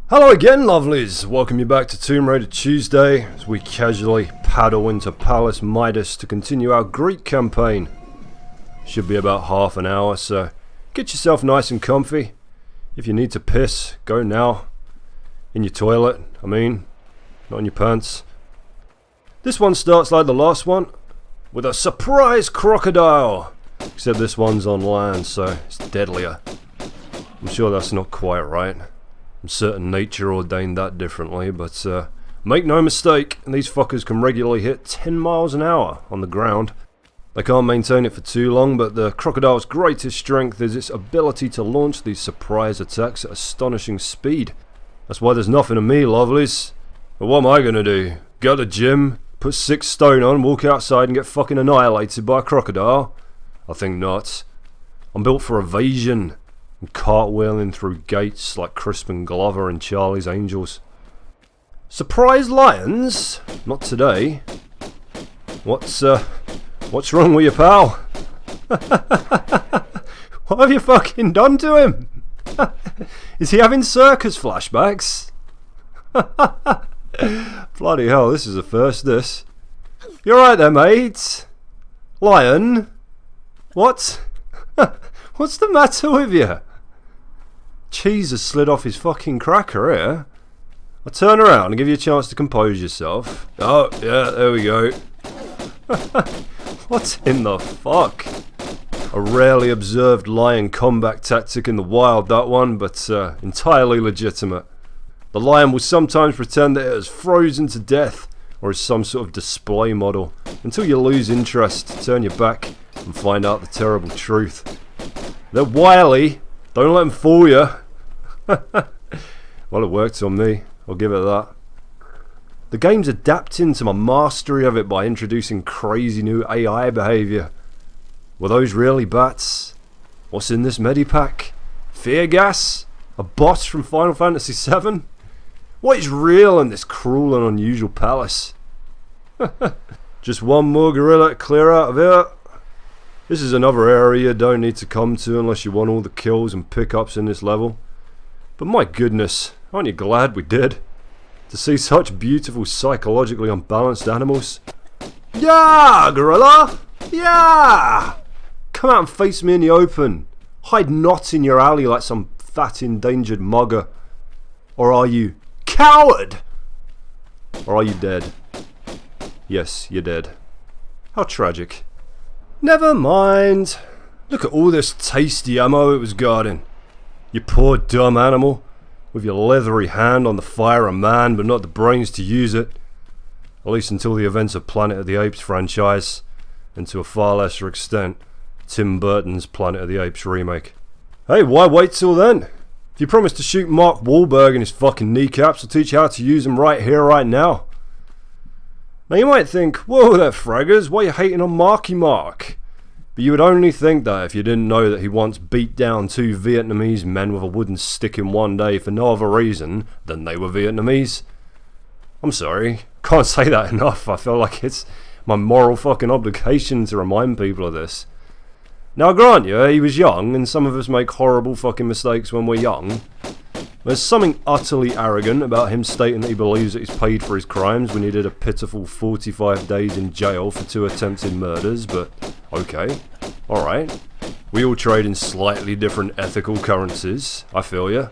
Hello again, lovelies! Welcome you back to Tomb Raider Tuesday as we casually paddle into Palace Midas to continue our Greek campaign. Should be about half an hour, so get yourself nice and comfy. If you need to piss, go now. In your toilet, I mean, not in your pants. This one starts like the last one, with a surprise crocodile! Except this one's on land, so it's deadlier. I'm sure that's not quite right. I'm certain nature ordained that differently, but make no mistake, these fuckers can regularly hit 10 miles an hour on the ground. They can't maintain it for too long, but the crocodile's greatest strength is its ability to launch these surprise attacks at astonishing speed. That's why there's nothing to me, lovelies. But what am I gonna do? Go to the gym, put 6 stone on, walk outside and get fucking annihilated by a crocodile? I think not. I'm built for evasion and cartwheeling through gates like Crispin Glover and Charlie's Angels. Surprise lions? Not today. What's wrong with you, pal? What have you fucking done to him? Is he having circus flashbacks? Bloody hell, this is a first, this. You alright there, mate? Lion? What? What's the matter with you? Cheese has slid off his fucking cracker here. I'll turn around and give you a chance to compose yourself. Oh, yeah, there we go. What in the fuck? A rarely observed lion combat tactic in the wild, that one, but entirely legitimate. The lion will sometimes pretend that it has frozen to death, or is some sort of display model, until you lose interest, turn your back, and find out the terrible truth. They're wily, don't let them fool you. Well, it worked on me, I'll give it that. The game's adapting to my mastery of it by introducing crazy new AI behaviour. Were those really bats? What's in this medipack? Fear gas? A boss from Final Fantasy VII? What is real in this cruel and unusual palace? Just one more gorilla to clear out of here. This is another area you don't need to come to unless you want all the kills and pickups in this level. But my goodness, aren't you glad we did? To see such beautiful psychologically unbalanced animals. Yeah, gorilla! Yeah! Come out and face me in the open. Hide not in your alley like some fat endangered mugger. Or are you coward? Or are you dead? Yes, you're dead. How tragic. Never mind. Look at all this tasty ammo it was guarding. You poor dumb animal, with your leathery hand on the fire of man but not the brains to use it. At least until the events of Planet of the Apes franchise, and to a far lesser extent, Tim Burton's Planet of the Apes remake. Hey, why wait till then? If you promise to shoot Mark Wahlberg in his fucking kneecaps, I'll teach you how to use them right here, right now. Now you might think, whoa there fraggers, why are you hating on Marky Mark? But you would only think that if you didn't know that he once beat down 2 Vietnamese men with a wooden stick in one day for no other reason than they were Vietnamese. I'm sorry, can't say that enough. I feel like it's my moral fucking obligation to remind people of this. Now I grant you, he was young, and some of us make horrible fucking mistakes when we're young. There's something utterly arrogant about him stating that he believes that he's paid for his crimes when he did a pitiful 45 days in jail for 2 attempted murders, but okay, alright. We all trade in slightly different ethical currencies, I feel ya.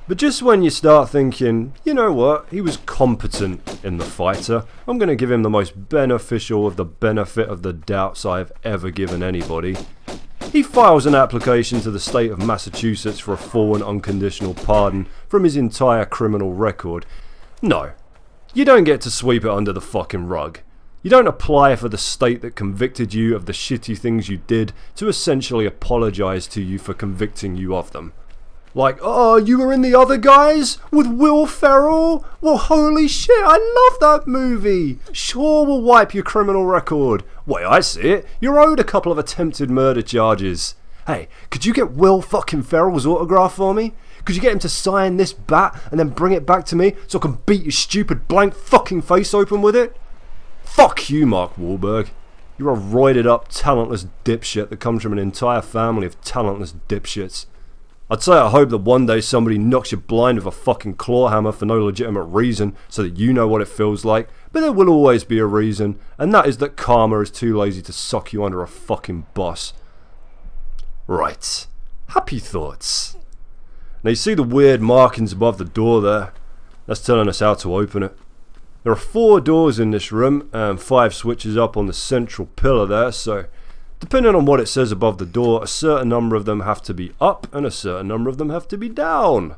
But just when you start thinking, you know what, he was competent in the fighter, I'm going to give him the most beneficial of the benefit of the doubts I've ever given anybody. He files an application to the state of Massachusetts for a full and unconditional pardon from his entire criminal record. No, you don't get to sweep it under the fucking rug. You don't apply for the state that convicted you of the shitty things you did to essentially apologise to you for convicting you of them. Like, oh, you were in The Other Guys with Will Ferrell? Well, holy shit, I love that movie. Sure, we'll wipe your criminal record. Way I see it, you're owed a couple of attempted murder charges. Hey, could you get Will fucking Ferrell's autograph for me? Could you get him to sign this bat and then bring it back to me so I can beat your stupid blank fucking face open with it? Fuck you, Mark Wahlberg. You're a roided up, talentless dipshit that comes from an entire family of talentless dipshits. I'd say I hope that one day somebody knocks you blind with a fucking claw hammer for no legitimate reason so that you know what it feels like, but there will always be a reason, and that is that karma is too lazy to suck you under a fucking bus. Right. Happy thoughts. Now you see the weird markings above the door there? That's telling us how to open it. There are 4 doors in this room and 5 switches up on the central pillar there, so depending on what it says above the door, a certain number of them have to be up and a certain number of them have to be down.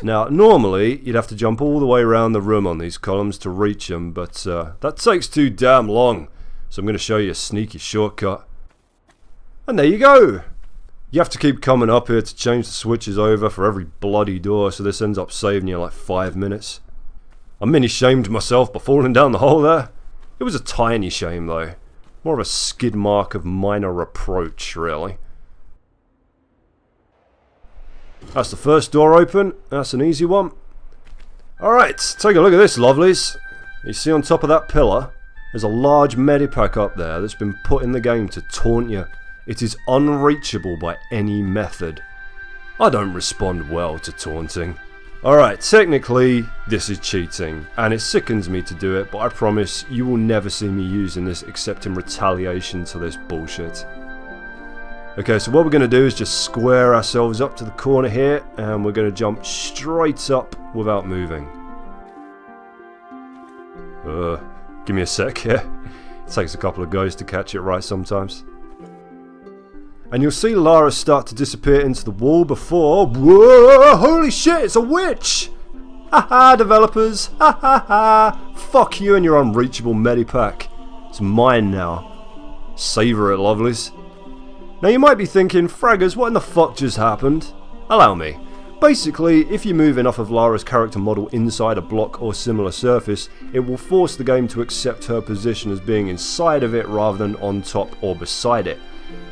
Now normally you'd have to jump all the way around the room on these columns to reach them, but that takes too damn long, so I'm going to show you a sneaky shortcut. And there you go! You have to keep coming up here to change the switches over for every bloody door, so this ends up saving you like 5 minutes. I mini shamed myself by falling down the hole there. It was a tiny shame though. More of a skid mark of minor reproach, really. That's the first door open. That's an easy one. Alright, take a look at this, lovelies. You see on top of that pillar, there's a large medipack up there that's been put in the game to taunt you. It is unreachable by any method. I don't respond well to taunting. Alright, technically this is cheating, and it sickens me to do it, but I promise you will never see me using this except in retaliation to this bullshit. Okay, so what we're going to do is just square ourselves up to the corner here, and we're going to jump straight up without moving. Give me a sec here. It takes a couple of goes to catch it right sometimes. And you'll see Lara start to disappear into the wall before... Whoa! Holy shit, it's a witch! Haha, developers! Ha ha ha! Fuck you and your unreachable medipack. It's mine now. Savour it, lovelies. Now you might be thinking, Fraggers, what in the fuck just happened? Allow me. Basically, if you move enough of Lara's character model inside a block or similar surface, it will force the game to accept her position as being inside of it rather than on top or beside it.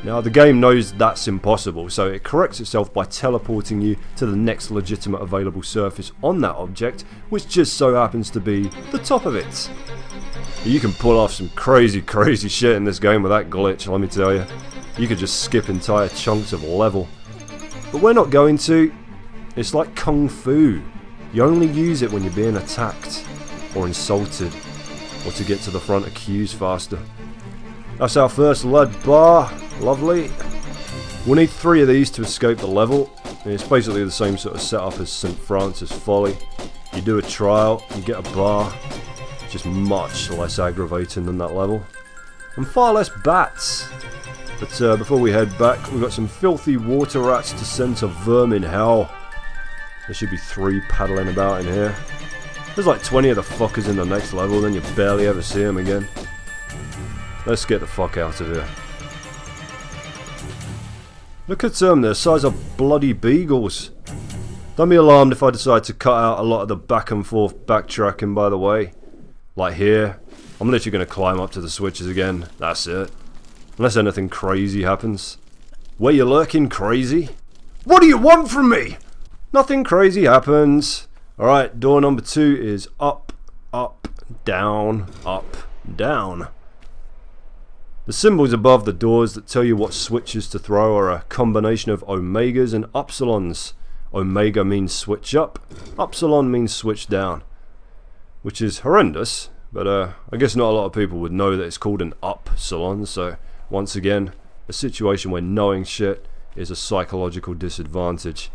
Now the game knows that's impossible, so it corrects itself by teleporting you to the next legitimate available surface on that object, which just so happens to be the top of it. You can pull off some crazy shit in this game with that glitch, let me tell you. You could just skip entire chunks of level. But we're not going to. It's like Kung Fu. You only use it when you're being attacked, or insulted, or to get to the front of queues faster. That's our first lead bar. Lovely. We'll need 3 of these to escape the level. And it's basically the same sort of setup as St. Francis Folly. You do a trial, you get a bar. Just much less aggravating than that level. And far less bats. But before we head back, we've got some filthy water rats to send to vermin hell. There should be 3 paddling about in here. There's like 20 of the fuckers in the next level, then you barely ever see them again. Let's get the fuck out of here. Look at them, they're the size of bloody beagles. Don't be alarmed if I decide to cut out a lot of the back and forth backtracking, by the way. Like here, I'm literally going to climb up to the switches again, that's it. Unless anything crazy happens. Where you lurking, crazy? What do you want from me? Nothing crazy happens. Alright, door number 2 is up, up, down, up, down. The symbols above the doors that tell you what switches to throw are a combination of omegas and upsilons. Omega means switch up, upsilon means switch down. Which is horrendous, but I guess not a lot of people would know that it's called an upsilon, so once again, a situation where knowing shit is a psychological disadvantage.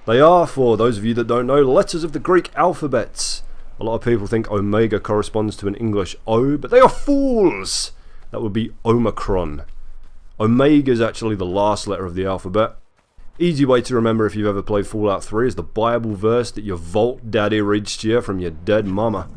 They are, for those of you that don't know, letters of the Greek alphabet. A lot of people think omega corresponds to an English O, but they are fools! That would be Omicron. Omega is actually the last letter of the alphabet. Easy way to remember if you've ever played Fallout 3 is the Bible verse that your Vault Daddy reached you from your dead mama.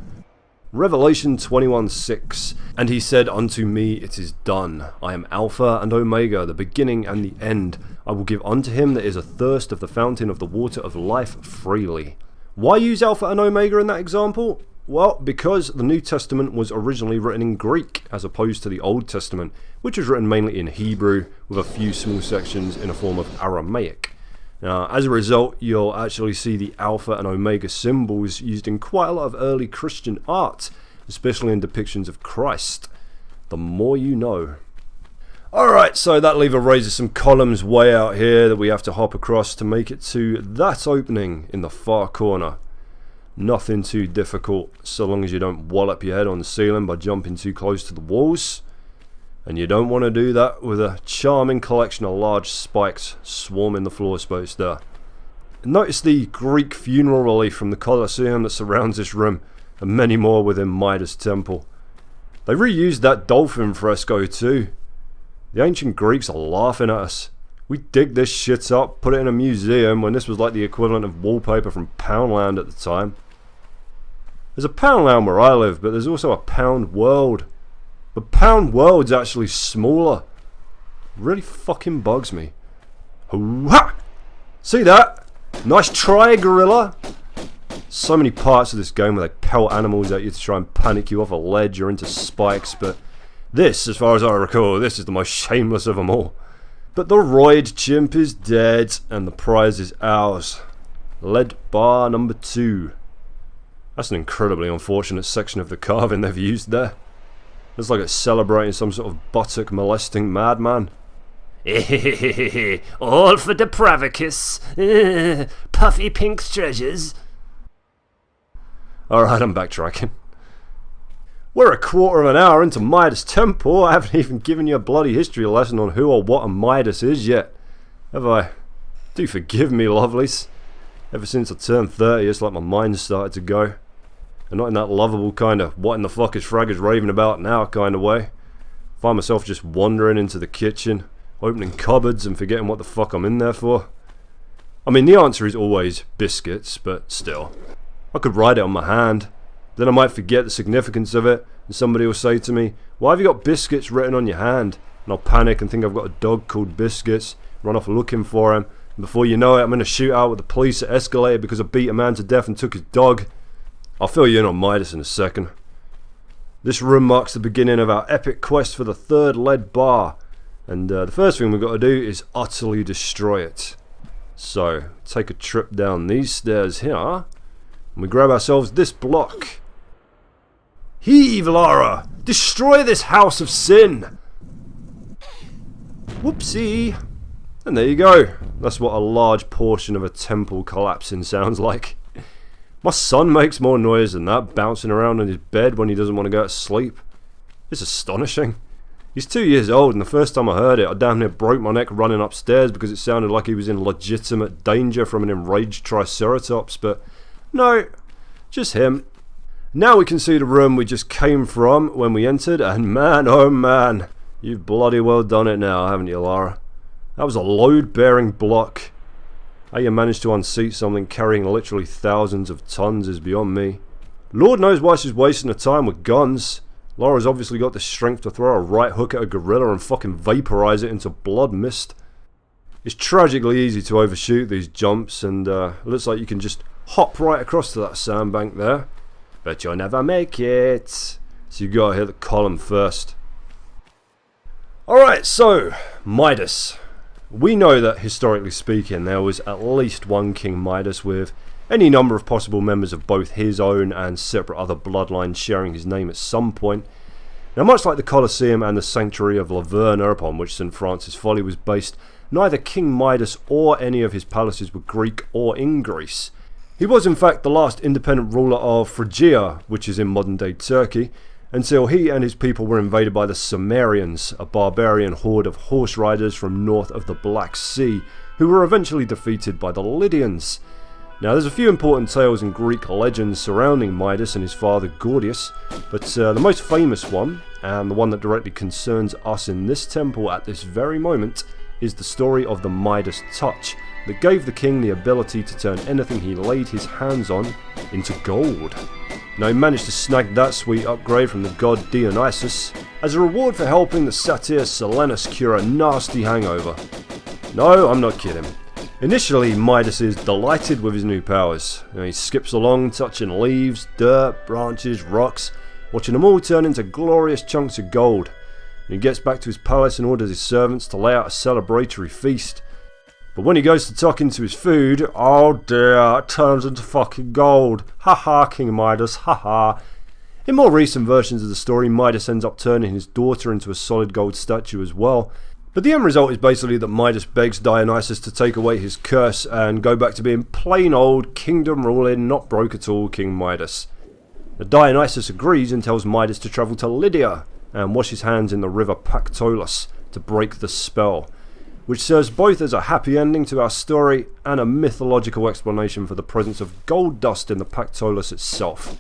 Revelation 21:6. And he said unto me, it is done. I am Alpha and Omega, the beginning and the end. I will give unto him that is athirst of the fountain of the water of life freely. Why use Alpha and Omega in that example? Well, because the New Testament was originally written in Greek as opposed to the Old Testament, which was written mainly in Hebrew with a few small sections in a form of Aramaic. Now, as a result, you'll actually see the Alpha and Omega symbols used in quite a lot of early Christian art, especially in depictions of Christ. The more you know. Alright, so that lever raises some columns way out here that we have to hop across to make it to that opening in the far corner. Nothing too difficult, so long as you don't wallop your head on the ceiling by jumping too close to the walls. And you don't want to do that with a charming collection of large spikes swarming the floor space there. Notice the Greek funeral relief from the Colosseum that surrounds this room, and many more within Midas Temple. They reused that dolphin fresco too. The ancient Greeks are laughing at us. We dig this shit up, put it in a museum when this was like the equivalent of wallpaper from Poundland at the time. There's a Poundland where I live, but there's also a Pound World. But Pound World's actually smaller. Really fucking bugs me. Hoo-ha! See that? Nice try, gorilla. So many parts of this game where they pelt animals at you to try and panic you off a ledge or into spikes, but this, as far as I recall, this is the most shameless of them all. But the roid chimp is dead, and the prize is ours. Lead bar number 2. That's an incredibly unfortunate section of the carving they've used there. Looks like it's celebrating some sort of buttock molesting madman. All for Depravicus. Puffy Pink's treasures. Alright, I'm backtracking. We're a quarter of an hour into Midas Temple. I haven't even given you a bloody history lesson on who or what a Midas is yet. Have I? Do forgive me, lovelies. Ever since I turned 30, it's like my mind started to go. And not in that lovable kind of what in the fuck is Fraggers raving about now kind of way. Find myself just wandering into the kitchen, opening cupboards and forgetting what the fuck I'm in there for. I mean, the answer is always biscuits, but still. I could write it on my hand. Then I might forget the significance of it, and somebody will say to me, "Why have you got biscuits written on your hand?" And I'll panic and think I've got a dog called Biscuits, run off looking for him, and before you know it, I'm in a shootout with the police at Escalator because I beat a man to death and took his dog. I'll fill you in on Midas in a second. This room marks the beginning of our epic quest for the 3rd lead bar, and the first thing we've got to do is utterly destroy it. So, take a trip down these stairs here, and we grab ourselves this block. Heave, Lara! Destroy this house of sin! Whoopsie! And there you go. That's what a large portion of a temple collapsing sounds like. My son makes more noise than that, bouncing around in his bed when he doesn't want to go to sleep. It's astonishing. He's 2 years old, and the first time I heard it, I damn near broke my neck running upstairs because it sounded like he was in legitimate danger from an enraged Triceratops, but no, just him. Now we can see the room we just came from when we entered, and man, oh man, you've bloody well done it now, haven't you, Lara? That was a load-bearing block. How you managed to unseat something carrying literally thousands of tons is beyond me. Lord knows why she's wasting her time with guns. Lara's obviously got the strength to throw a right hook at a gorilla and fucking vaporize it into blood mist. It's tragically easy to overshoot these jumps, and it looks like you can just hop right across to that sandbank there. But you'll never make it. So you gotta hit the column first. Alright, so, Midas. We know that, historically speaking, there was at least one King Midas with any number of possible members of both his own and separate other bloodlines sharing his name at some point. Now, much like the Colosseum and the Sanctuary of Laverna, upon which St. Francis Folly was based, neither King Midas or any of his palaces were Greek or in Greece. He was in fact the last independent ruler of Phrygia, which is in modern-day Turkey, until he and his people were invaded by the Cimmerians, a barbarian horde of horse riders from north of the Black Sea, who were eventually defeated by the Lydians. Now, there's a few important tales and Greek legends surrounding Midas and his father Gordius, but the most famous one, and the one that directly concerns us in this temple at this very moment, is the story of the Midas touch, that gave the king the ability to turn anything he laid his hands on into gold. Now, he managed to snag that sweet upgrade from the god Dionysus as a reward for helping the satyr Silenus cure a nasty hangover. No, I'm not kidding. Initially, Midas is delighted with his new powers. He skips along touching leaves, dirt, branches, rocks, watching them all turn into glorious chunks of gold. He gets back to his palace and orders his servants to lay out a celebratory feast. But when he goes to tuck into his food, oh dear, it turns into fucking gold. Ha ha, King Midas, ha ha. In more recent versions of the story, Midas ends up turning his daughter into a solid gold statue as well. But the end result is basically that Midas begs Dionysus to take away his curse and go back to being plain old, kingdom ruling, not broke at all King Midas. Now, Dionysus agrees and tells Midas to travel to Lydia and wash his hands in the river Pactolus to break the spell, which serves both as a happy ending to our story and a mythological explanation for the presence of gold dust in the Pactolus itself.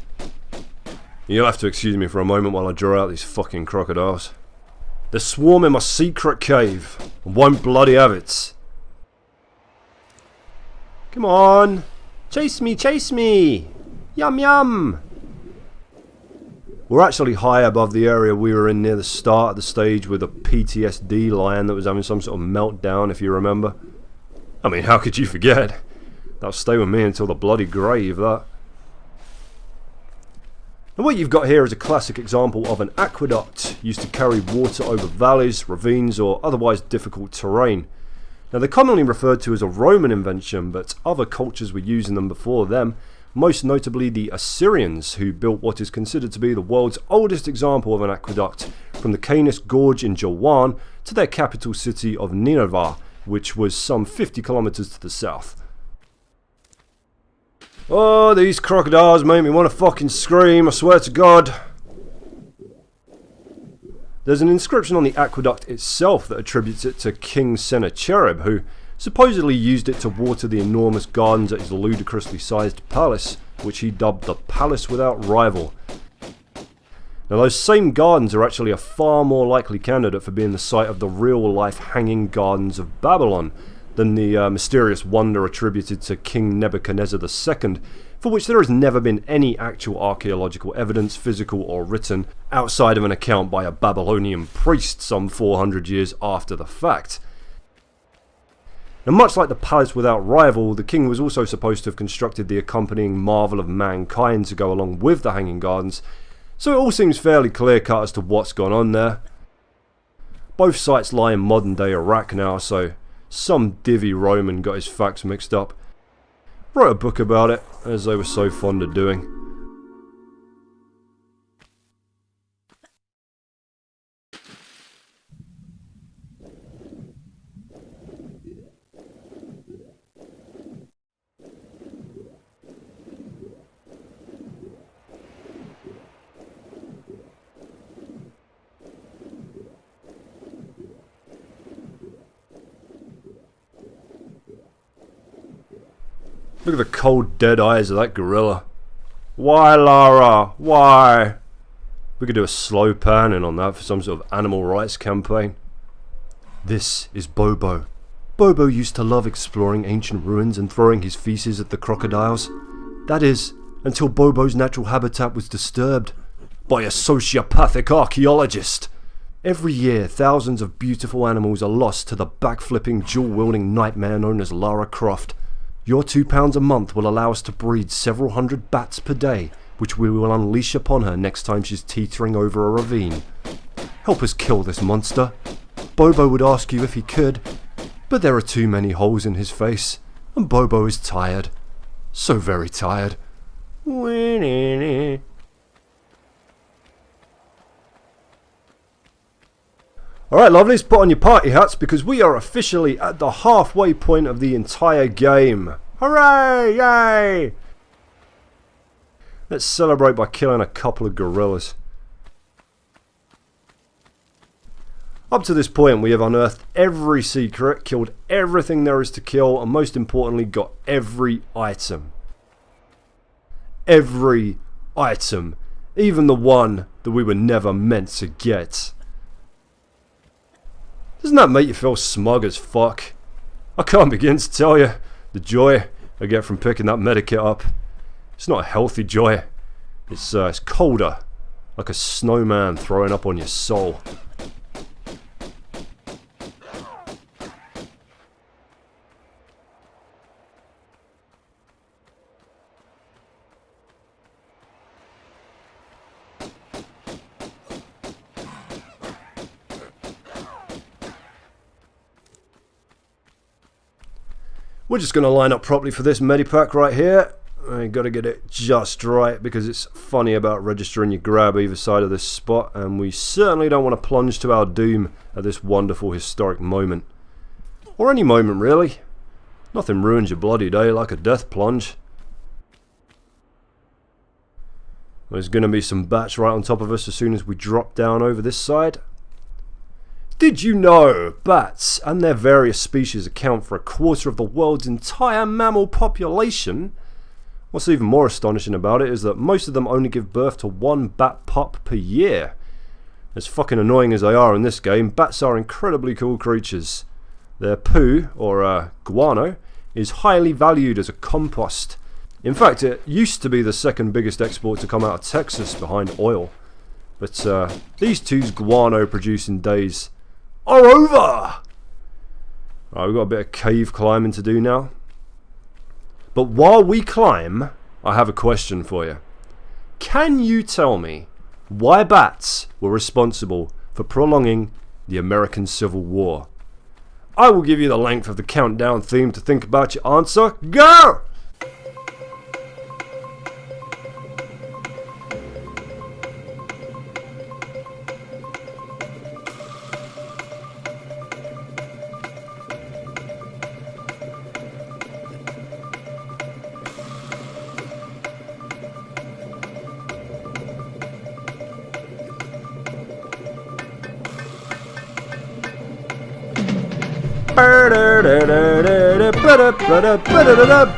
You'll have to excuse me for a moment while I draw out these fucking crocodiles. They swarm in my secret cave and won't bloody have it. Come on! Chase me, chase me! Yum yum! We're actually high above the area we were in near the start of the stage with a PTSD lion that was having some sort of meltdown, if you remember. I mean, how could you forget? That'll stay with me until the bloody grave, that. Now what you've got here is a classic example of an aqueduct used to carry water over valleys, ravines or otherwise difficult terrain. Now they're commonly referred to as a Roman invention, but other cultures were using them before them, most notably the Assyrians, who built what is considered to be the world's oldest example of an aqueduct from the Canis Gorge in Jawan to their capital city of Nineveh, which was some 50 kilometers to the south. Oh, these crocodiles make me want to fucking scream, I swear to God. There's an inscription on the aqueduct itself that attributes it to King Sennacherib, who supposedly used it to water the enormous gardens at his ludicrously sized palace, which he dubbed the Palace Without Rival. Now those same gardens are actually a far more likely candidate for being the site of the real-life Hanging Gardens of Babylon than the mysterious wonder attributed to King Nebuchadnezzar II, for which there has never been any actual archaeological evidence, physical or written, outside of an account by a Babylonian priest some 400 years after the fact. Now, much like the Palace Without Rival, the king was also supposed to have constructed the accompanying marvel of mankind to go along with the Hanging Gardens, so it all seems fairly clear-cut as to what's gone on there. Both sites lie in modern-day Iraq now, so some divvy Roman got his facts mixed up. Wrote a book about it, as they were so fond of doing. Look at the cold dead eyes of that gorilla. Why, Lara? Why? We could do a slow panning on that for some sort of animal rights campaign. This is Bobo. Bobo used to love exploring ancient ruins and throwing his feces at the crocodiles. That is, until Bobo's natural habitat was disturbed by a sociopathic archaeologist. Every year, thousands of beautiful animals are lost to the backflipping, dual-wielding nightmare known as Lara Croft. Your £2 a month will allow us to breed several hundred bats per day, which we will unleash upon her next time she's teetering over a ravine. Help us kill this monster. Bobo would ask you if he could, but there are too many holes in his face, and Bobo is tired. So very tired. Alright lovelies, put on your party hats because we are officially at the halfway point of the entire game. Hooray! Yay! Let's celebrate by killing a couple of gorillas. Up to this point we have unearthed every secret, killed everything there is to kill, and most importantly got every item. Every item. Even the one that we were never meant to get. Doesn't that make you feel smug as fuck? I can't begin to tell you the joy I get from picking that medikit up. It's not a healthy joy. It's colder, like a snowman throwing up on your soul. We're just going to line up properly for this medipack right here. I gotta get it just right because it's funny about registering your grab either side of this spot, and we certainly don't want to plunge to our doom at this wonderful historic moment. Or any moment really. Nothing ruins your bloody day like a death plunge. There's gonna be some bats right on top of us as soon as we drop down over this side. Did you know bats and their various species account for 1/4 of the world's entire mammal population? What's even more astonishing about it is that most of them only give birth to 1 bat pup per year. As fucking annoying as they are in this game, bats are incredibly cool creatures. Their poo, or guano, is highly valued as a compost. In fact, it used to be the second biggest export to come out of Texas behind oil. But these two's guano producing days are over! Right, we've got a bit of cave climbing to do now. But while we climb, I have a question for you. Can you tell me why bats were responsible for prolonging the American Civil War? I will give you the length of the countdown theme to think about your answer. Go!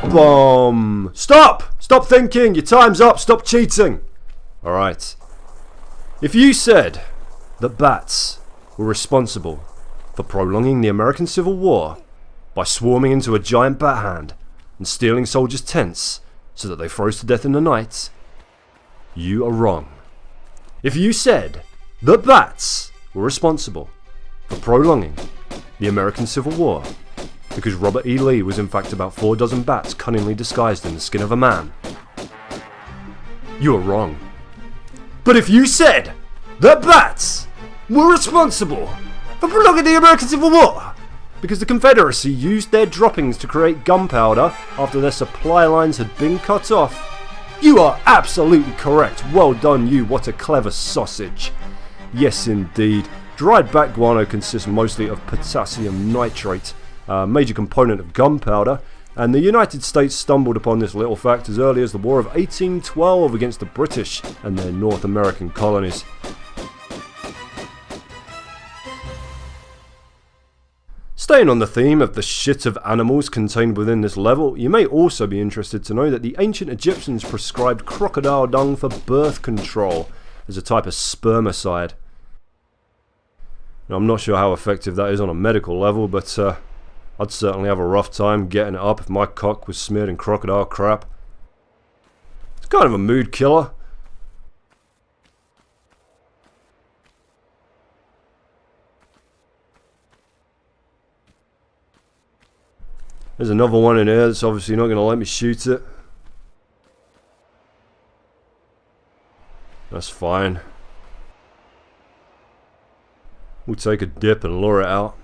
Boom! Stop! Stop thinking! Your time's up! Stop cheating! Alright. If you said that bats were responsible for prolonging the American Civil War by swarming into a giant bat hand and stealing soldiers' tents so that they froze to death in the night, you are wrong. If you said that bats were responsible for prolonging the American Civil War because Robert E. Lee was in fact about 4 dozen bats cunningly disguised in the skin of a man, you are wrong. But if you said that bats were responsible for prolonging the American Civil War because the Confederacy used their droppings to create gunpowder after their supply lines had been cut off, you are absolutely correct. Well done you, what a clever sausage. Yes indeed. Dried bat guano consists mostly of potassium nitrate, a major component of gunpowder, and the United States stumbled upon this little fact as early as the War of 1812 against the British and their North American colonies. Staying on the theme of the shit of animals contained within this level, you may also be interested to know that the ancient Egyptians prescribed crocodile dung for birth control as a type of spermicide. Now, I'm not sure how effective that is on a medical level, but I'd certainly have a rough time getting it up if my cock was smeared in crocodile crap. It's kind of a mood killer. There's another one in here that's obviously not going to let me shoot it. That's fine. We'll take a dip and lure it out.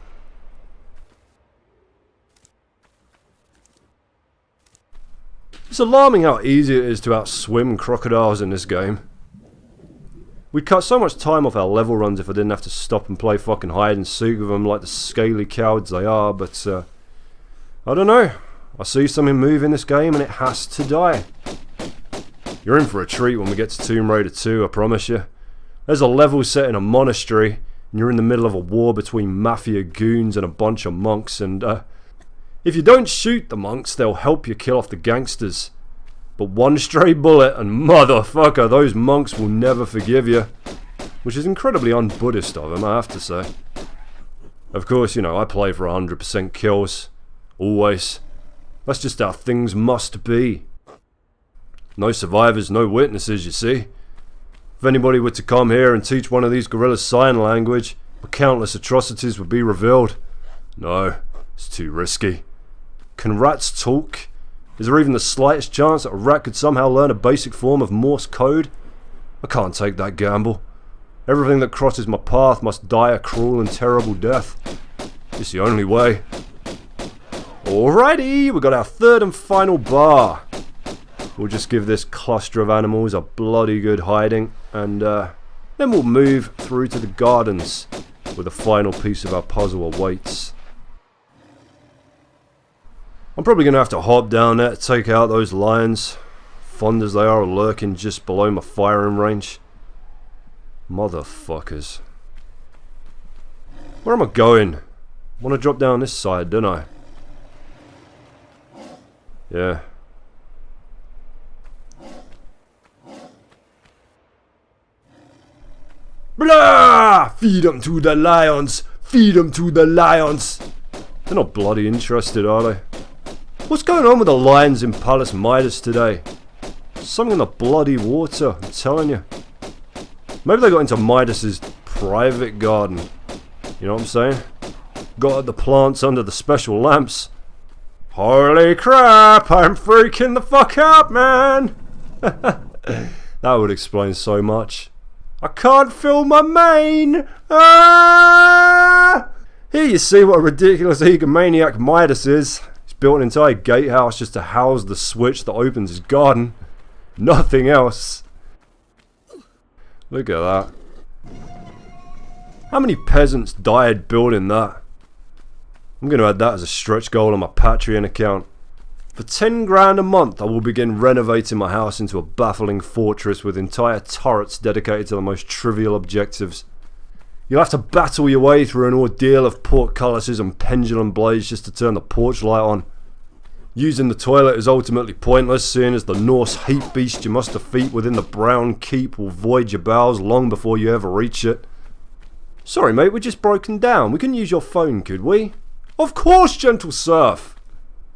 It's alarming how easy it is to outswim crocodiles in this game. We'd cut so much time off our level runs if I didn't have to stop and play fucking hide and seek with them like the scaly cowards they are, but I don't know. I see something move in this game and it has to die. You're in for a treat when we get to Tomb Raider 2, I promise you. There's a level set in a monastery and you're in the middle of a war between mafia goons and a bunch of monks, and if you don't shoot the monks, they'll help you kill off the gangsters. But one stray bullet and motherfucker, those monks will never forgive you. Which is incredibly un-Buddhist of them, I have to say. Of course, you know, I play for 100% kills. Always. That's just how things must be. No survivors, no witnesses, you see. If anybody were to come here and teach one of these gorillas sign language, countless atrocities would be revealed. No, it's too risky. Can rats talk? Is there even the slightest chance that a rat could somehow learn a basic form of Morse code? I can't take that gamble. Everything that crosses my path must die a cruel and terrible death. It's the only way. Alrighty, we got our third and final bar. We'll just give this cluster of animals a bloody good hiding, and then we'll move through to the gardens where the final piece of our puzzle awaits. I'm probably going to have to hop down there to take out those lions, fond as they are lurking just below my firing range. Motherfuckers. Where am I going? I want to drop down this side, don't I? Yeah. Blah! Feed them to the lions! Feed them to the lions! They're not bloody interested, are they? What's going on with the lions in Palace Midas today? Something in the bloody water, I'm telling you. Maybe they got into Midas's private garden. You know what I'm saying? Got at the plants under the special lamps. Holy crap, I'm freaking the fuck out, man! That would explain so much. I can't feel my mane! Ah! Here you see what a ridiculous egomaniac Midas is. He's built an entire gatehouse just to house the switch that opens his garden. Nothing else. Look at that. How many peasants died building that? I'm going to add that as a stretch goal on my Patreon account. For 10 grand a month, I will begin renovating my house into a baffling fortress with entire turrets dedicated to the most trivial objectives. You'll have to battle your way through an ordeal of portcullises and pendulum blades just to turn the porch light on. Using the toilet is ultimately pointless, seeing as the Norse heat beast you must defeat within the brown keep will void your bowels long before you ever reach it. Sorry mate, we're just broken down. We can use your phone, could we? Of course, gentle serf!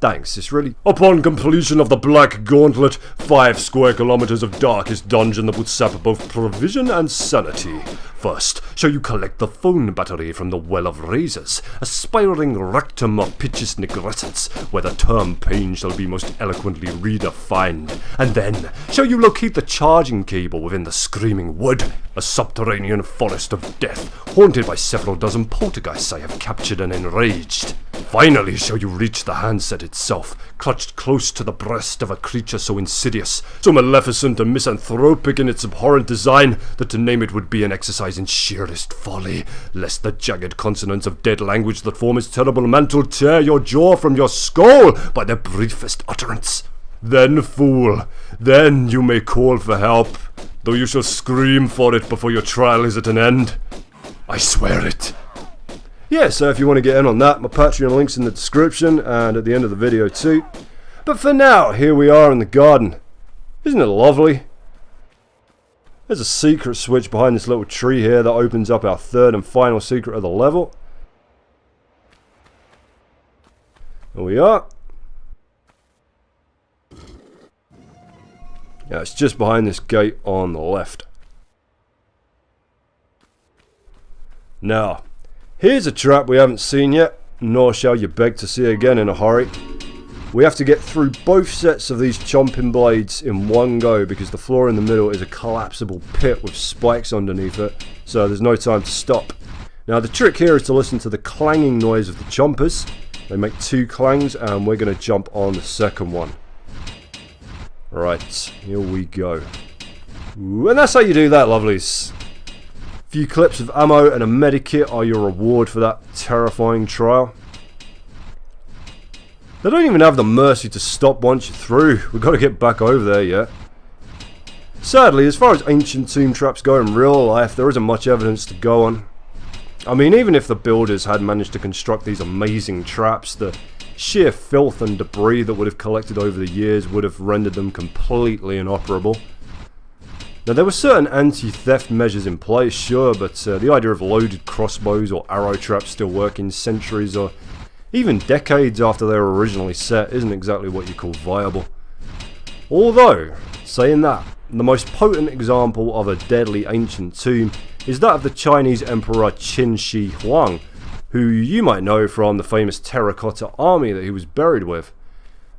Thanks, it's really... Upon completion of the Black Gauntlet, 5 square kilometers of darkest dungeon that would sap both provision and sanity. First, shall you collect the phone battery from the Well of Razors, a spiraling rectum of pitches negrescence, where the term pain shall be most eloquently redefined. And then, shall you locate the charging cable within the Screaming Wood, a subterranean forest of death, haunted by several dozen poltergeists I have captured and enraged. Finally shall you reach the handset itself, clutched close to the breast of a creature so insidious, so maleficent and misanthropic in its abhorrent design, that to name it would be an exercise in sheerest folly, lest the jagged consonants of dead language that form its terrible mantle tear your jaw from your skull by their briefest utterance. Then, fool, then you may call for help, though you shall scream for it before your trial is at an end. I swear it. Yeah, so if you want to get in on that, my Patreon link's in the description and at the end of the video too. But for now, here we are in the garden. Isn't it lovely? There's a secret switch behind this little tree here that opens up our third and final secret of the level. There we are. Yeah, it's just behind this gate on the left. Now, here's a trap we haven't seen yet, nor shall you beg to see again in a hurry. We have to get through both sets of these chomping blades in one go because the floor in the middle is a collapsible pit with spikes underneath it, so there's no time to stop. Now the trick here is to listen to the clanging noise of the chompers. They make 2 clangs and we're going to jump on the second one. Right, here we go. Ooh, and that's how you do that, lovelies. Few clips of ammo and a medikit are your reward for that terrifying trial. They don't even have the mercy to stop once you're through. We've got to get back over there yet. Sadly, as far as ancient tomb traps go in real life, there isn't much evidence to go on. I mean, even if the builders had managed to construct these amazing traps, the sheer filth and debris that would have collected over the years would have rendered them completely inoperable. Now, there were certain anti-theft measures in place, sure, but the idea of loaded crossbows or arrow traps still working centuries or even decades after they were originally set isn't exactly what you call viable. Although, saying that, the most potent example of a deadly ancient tomb is that of the Chinese Emperor Qin Shi Huang, who you might know from the famous terracotta army that he was buried with.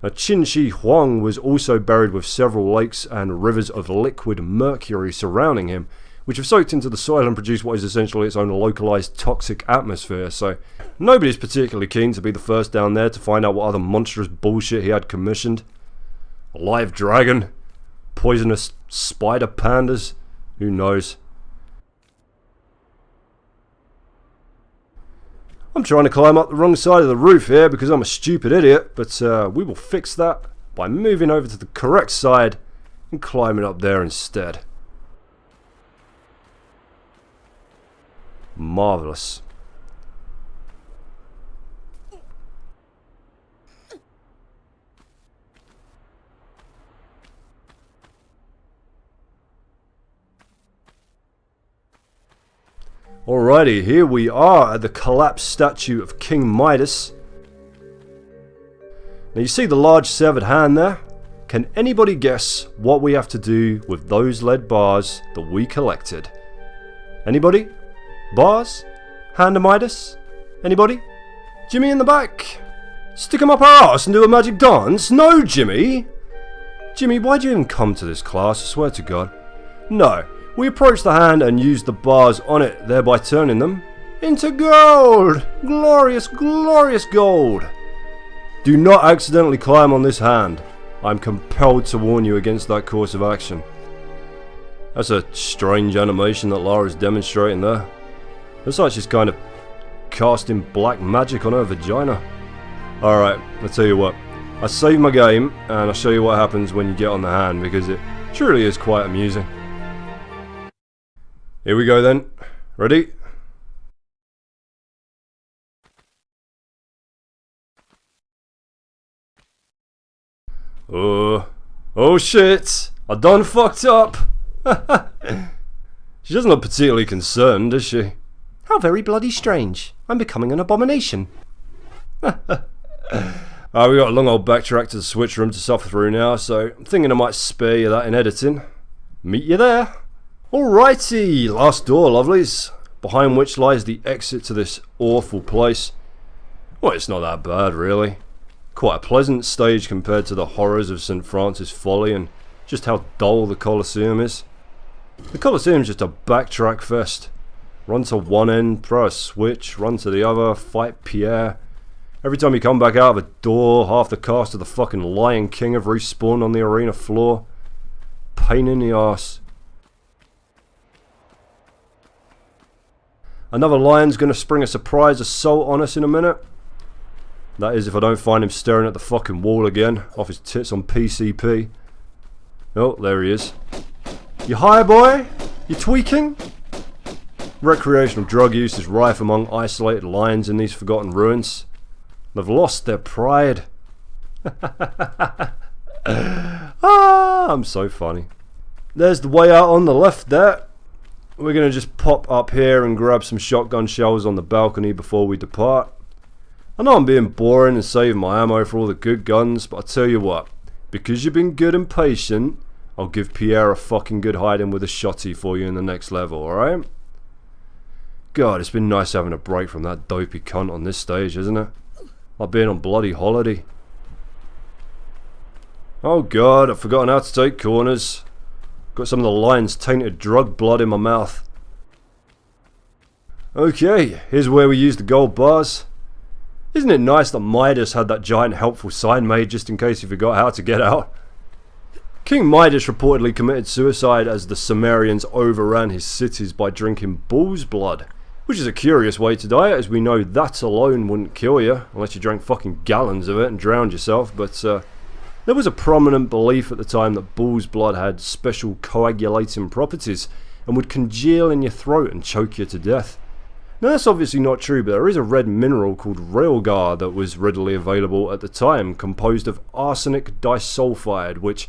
Now, Qin Shi Huang was also buried with several lakes and rivers of liquid mercury surrounding him, which have soaked into the soil and produced what is essentially its own localized toxic atmosphere, so nobody's particularly keen to be the first down there to find out what other monstrous bullshit he had commissioned. A live dragon? poisonous spider pandas? Who knows? I'm trying to climb up the wrong side of the roof here because I'm a stupid idiot, but we will fix that by moving over to the correct side and climbing up there instead. Marvelous. Alrighty, here we are at the collapsed statue of King Midas. Now you see the large severed hand there? Can anybody guess what we have to do with those lead bars that we collected? Anybody? Bars? Hand of Midas? Anybody? Jimmy in the back? Stick 'em up our arse and do a magic dance? No, Jimmy! Jimmy, why'd you even come to this class? I swear to God. No. We approached the hand and used the bars on it, thereby turning them into gold! Glorious, glorious gold! Do not accidentally climb on this hand. I'm compelled to warn you against that course of action. That's a strange animation that Lara's demonstrating there. Looks like she's kind of casting black magic on her vagina. Alright, I'll tell you what. I save my game and I'll show you what happens when you get on the hand because it truly is quite amusing. Here we go then. Ready? Oh shit! I done fucked up! She doesn't look particularly concerned, does she? How very bloody strange. I'm becoming an abomination. We got a long old backtrack to the switch room to suffer through now, so I'm thinking I might spare you that in editing. Meet you there. Alrighty, last door, lovelies, behind which lies the exit to this awful place. Well, it's not that bad, really. Quite a pleasant stage compared to the horrors of St. Francis Folly and just how dull the Colosseum is. The Colosseum's just a backtrack fest. Run to one end, throw a switch, run to the other, fight Pierre. Every time you come back out of a door, half the cast of the fucking Lion King have respawned on the arena floor. Pain in the arse. Another lion's going to spring a surprise assault on us in a minute. That is if I don't find him staring at the fucking wall again, off his tits on PCP. Oh, there he is. You high, boy? You tweaking? Recreational drug use is rife among isolated lions in these forgotten ruins. They've lost their pride. I'm so funny. There's the way out on the left there. We're going to just pop up here and grab some shotgun shells on the balcony before we depart. I know I'm being boring and saving my ammo for all the good guns, but I tell you what, because you've been good and patient, I'll give Pierre a fucking good hiding with a shotty for you in the next level, alright? God, it's been nice having a break from that dopey cunt on this stage, isn't it? Like being on bloody holiday. Oh God, I've forgotten how to take corners. Got some of the lion's tainted drug blood in my mouth. Okay, here's where we use the gold bars. Isn't it nice that Midas had that giant helpful sign made just in case he forgot how to get out? King Midas reportedly committed suicide as the Sumerians overran his cities by drinking bull's blood. Which is a curious way to die, as we know that alone wouldn't kill you, unless you drank fucking gallons of it and drowned yourself, but there was a prominent belief at the time that bull's blood had special coagulating properties and would congeal in your throat and choke you to death. Now that's obviously not true, but there is a red mineral called Railgar that was readily available at the time, composed of arsenic disulfide, which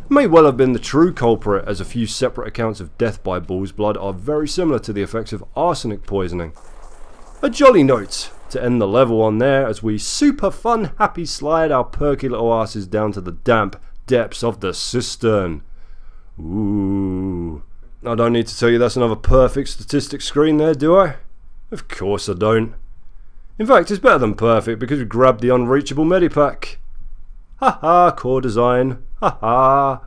may well have been the true culprit, as a few separate accounts of death by bull's blood are very similar to the effects of arsenic poisoning. A jolly note to end the level on there as we super fun happy slide our perky little asses down to the damp depths of the cistern. Ooh. I don't need to tell you that's another perfect statistic screen there, do I? Of course I don't. In fact, it's better than perfect because we grabbed the Unreachable Medipack. Ha ha, core design. Ha ha.